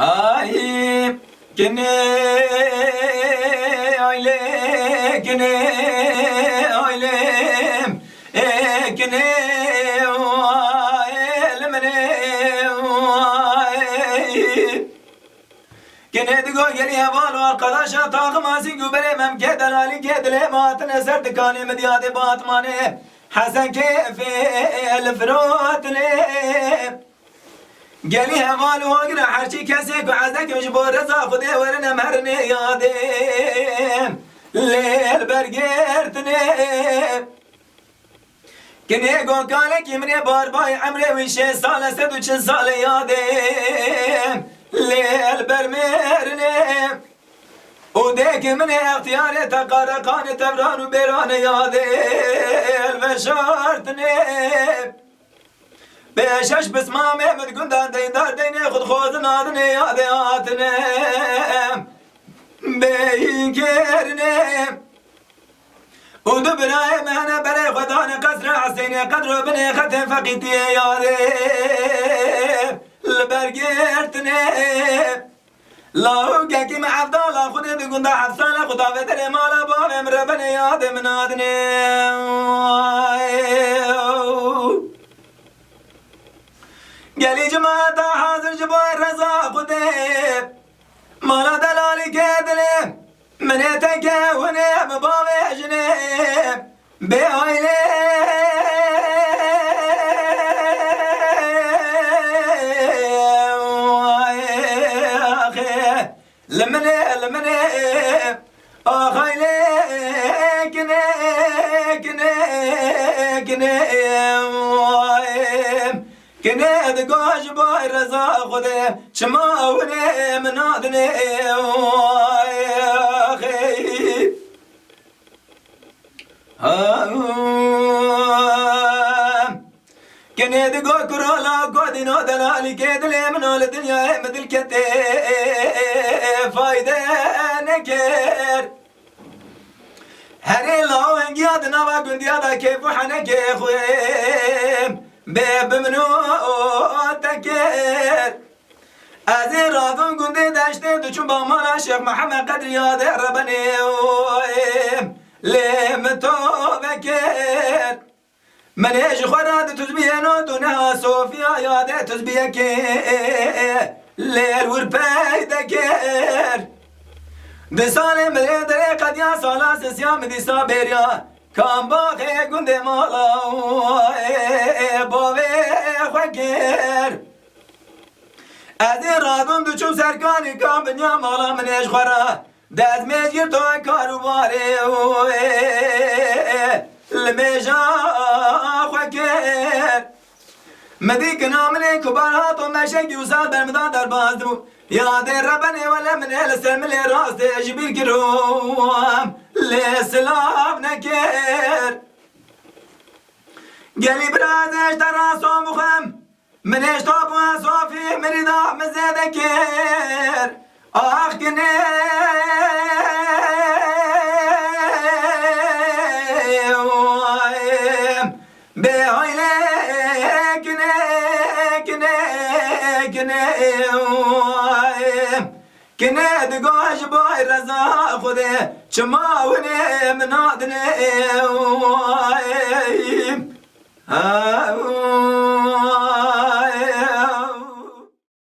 هاي كني أيلي كني أيلي كني كني تقول يلي هبال والقداشة طاق ما سنقو بلي ممكد الالي كيد لي ما تنسر تكاني مدياتي باتماني حسن كيفي الفروت لي قالي هبال واقرا حرشي كسيك وعزك وجبور رزا خدي ورنا مهرني يادي ليل برقرتني كني قول قالك يمني بارباي عمري وشي سالة سد وشن سالة يادي ليل برمرني وديك من اختياري تقارقاني تبران وبيران يادي البشارتني بيشش بسمامي متقندان ديندار ديني خد خوز نادني يادي آتني بينكرني ودبراي مهنا بري خداني قصر عسيني قدر بني ختم فقيتي يادي البرقرتني لا كي مع عبدالله خدي بقول ده حفصانة خدا بدري مالا بابي مربني ياد منادني قالي جماعة حاضر جباي رزا خدي مالا دلالي كدلي من يتكوني ببابي جني بهايلي لمني آخايلي كني دقاش باي رزا خدي شماوني منادني آخي كني دقا كرالا قادنا دلالي كيدلي من الدنيا مثل كتي فايدة نكر هري لاو انجياد نوا قنديادا كيف حنك خويم بيب منو تكر ازي راضون قندي داشتي دوچون بامانا شيخ محمد قدر ياد ربني لم تو بكر من ايش خراد تزبينو دونها صوفيا ياد تزبيك ليل ورباي دكر دي سالم لدري قد يا سالاس سيام دي سابيريا كان باقي قندي مالا بابي خكر ازي رادون دوچون سرکانی کام بنیا مالا من ايش خراد داد ميجير تو كاروباري الميجا خكر مديك نامني كبارات ومشاكي وساد برمضان دربازدو يا دي ربني ولا من السلم اللي راسي اجبير كروم لسلام نكر قالي برازش دراسو مخم من ايش طاب وصوفي مريضا مزادكر اخ كني كني دقاش باي رزا خدي شماوني منادني